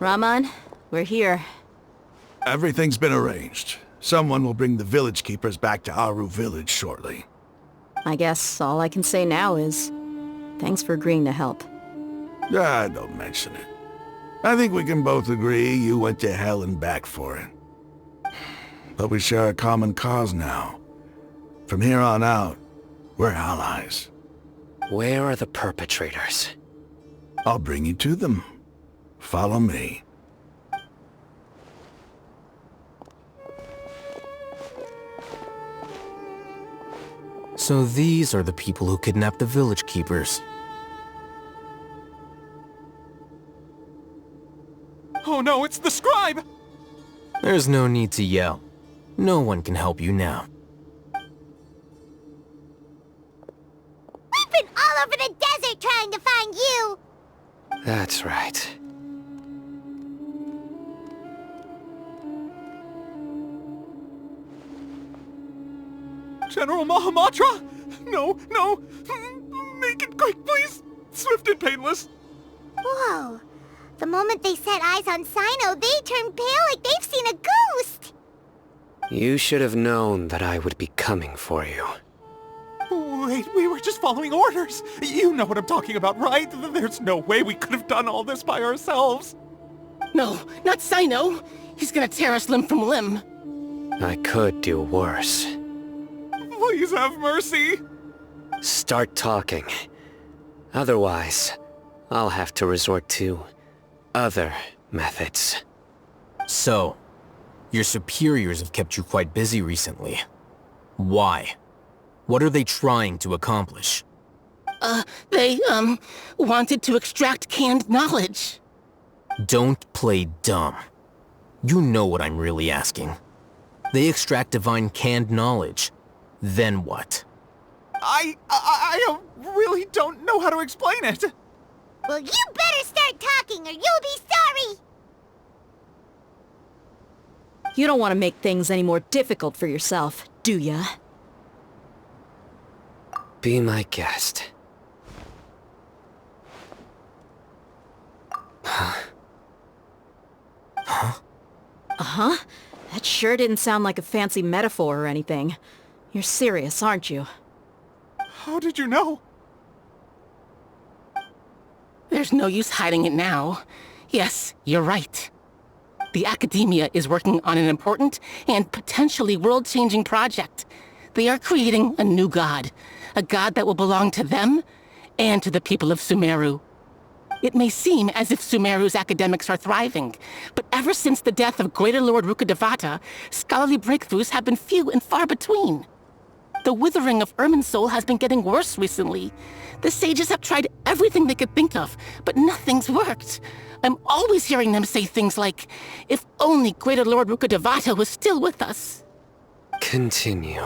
Raman, we're here. Everything's been arranged. Someone will bring the village keepers back to Aru village shortly. I guess all I can say now is, thanks for agreeing to help. Don't mention it. I think we can both agree you went to hell and back for it. But we share a common cause now. From here on out, we're allies. Where are the perpetrators? I'll bring you to them. Follow me. So these are the people who kidnapped the village keepers. Oh no, it's the scribe! There's no need to yell. No one can help you now. We've been all over the desert trying to find you! That's right. General Mahamatra? No, no! Make it quick, please! Swift and painless! Whoa. The moment they set eyes on Sino, they turn pale like they've seen a ghost! You should have known that I would be coming for you. Wait, we were just following orders! You know what I'm talking about, right? There's no way we could have done all this by ourselves! No, not Sino! He's gonna tear us limb from limb! I could do worse. Please have mercy! Start talking. Otherwise, I'll have to resort to other methods. So, your superiors have kept you quite busy recently. Why? What are they trying to accomplish? They wanted to extract canned knowledge. Don't play dumb. You know what I'm really asking. They extract divine canned knowledge. Then what? I really don't know how to explain it! Well, you better start talking or you'll be sorry! You don't want to make things any more difficult for yourself, do ya? Be my guest. Uh-huh. That sure didn't sound like a fancy metaphor or anything. You're serious, aren't you? How did you know? There's no use hiding it now. Yes, you're right. The Academia is working on an important and potentially world-changing project. They are creating a new god. A god that will belong to them and to the people of Sumeru. It may seem as if Sumeru's academics are thriving, but ever since the death of Greater Lord Rukkhadevata, scholarly breakthroughs have been few and far between. The withering of Irminsul has been getting worse recently. The sages have tried everything they could think of, but nothing's worked. I'm always hearing them say things like, if only Greater Lord Rukkhadevata was still with us. Continue.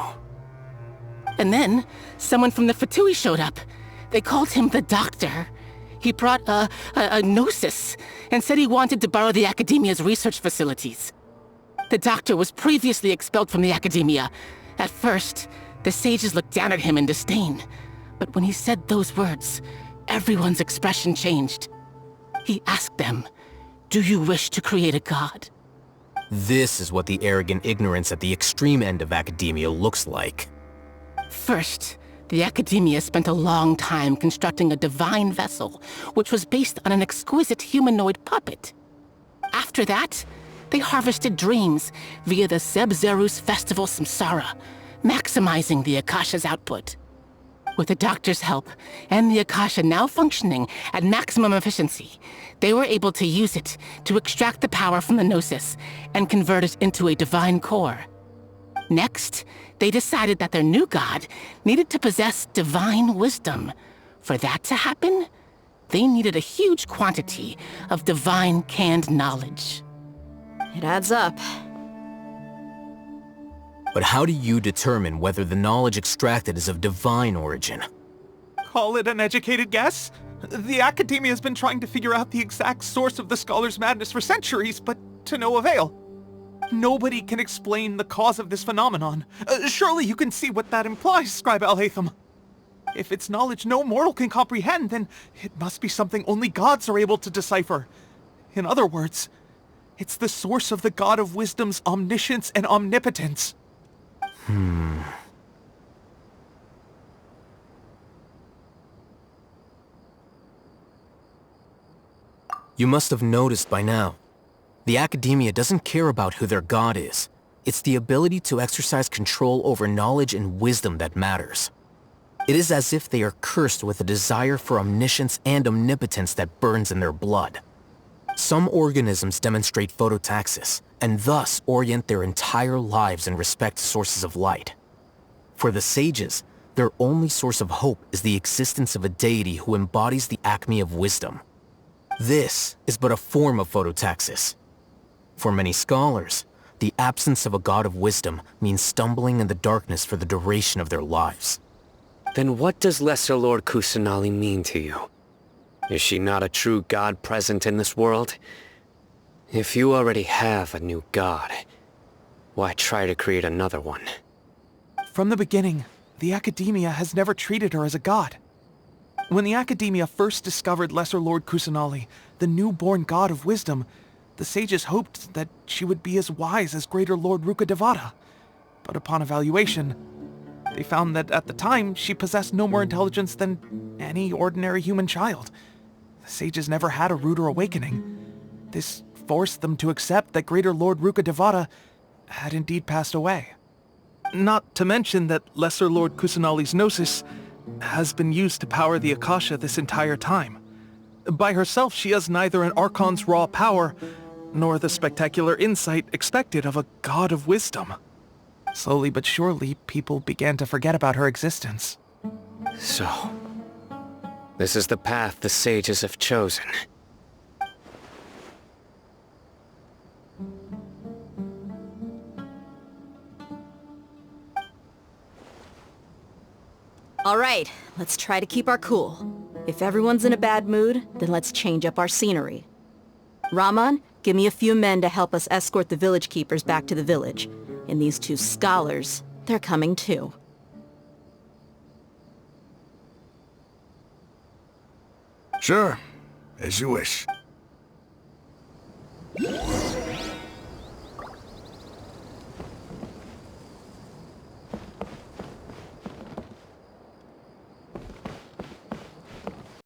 And then, someone from the Fatui showed up. They called him the Doctor. He brought a gnosis and said he wanted to borrow the Academia's research facilities. The Doctor was previously expelled from the Academia. At first, the sages looked down at him in disdain. But when he said those words, everyone's expression changed. He asked them, "Do you wish to create a god?" This is what the arrogant ignorance at the extreme end of academia looks like. First, the Academia spent a long time constructing a divine vessel, which was based on an exquisite humanoid puppet. After that, they harvested dreams via the Zeb-Zerus Festival Samsara, maximizing the Akasha's output. With the Doctor's help, and the Akasha now functioning at maximum efficiency, they were able to use it to extract the power from the Gnosis and convert it into a divine core. Next, they decided that their new god needed to possess divine wisdom. For that to happen, they needed a huge quantity of divine canned knowledge. It adds up. But how do you determine whether the knowledge extracted is of divine origin? Call it an educated guess? The Academia has been trying to figure out the exact source of the Scholar's madness for centuries, but to no avail. Nobody can explain the cause of this phenomenon. Surely you can see what that implies, Scribe Al-Haytham. If it's knowledge no mortal can comprehend, then it must be something only gods are able to decipher. In other words, it's the source of the God of Wisdom's omniscience and omnipotence. You must have noticed by now. The Academia doesn't care about who their god is. It's the ability to exercise control over knowledge and wisdom that matters. It is as if they are cursed with a desire for omniscience and omnipotence that burns in their blood. Some organisms demonstrate phototaxis, and thus orient their entire lives in respect to sources of light. For the sages, their only source of hope is the existence of a deity who embodies the acme of wisdom. This is but a form of phototaxis. For many scholars, the absence of a god of wisdom means stumbling in the darkness for the duration of their lives. Then what does Lesser Lord Kusanali mean to you? Is she not a true god present in this world? If you already have a new god, why try to create another one? From the beginning, the Academia has never treated her as a god. When the Academia first discovered Lesser Lord Kusanali, the newborn god of wisdom, the sages hoped that she would be as wise as Greater Lord Rukkhadevata. But upon evaluation, they found that at the time she possessed no more intelligence than any ordinary human child. The sages never had a ruder awakening. This forced them to accept that Greater Lord Rukkhadevata had indeed passed away. Not to mention that Lesser Lord Kusanali's gnosis has been used to power the Akasha this entire time. By herself, she has neither an Archon's raw power, nor the spectacular insight expected of a god of wisdom. Slowly but surely, people began to forget about her existence. So, this is the path the sages have chosen. All right, let's try to keep our cool. If everyone's in a bad mood, then let's change up our scenery. Raman, give me a few men to help us escort the village keepers back to the village. And these two scholars, they're coming too. Sure, as you wish.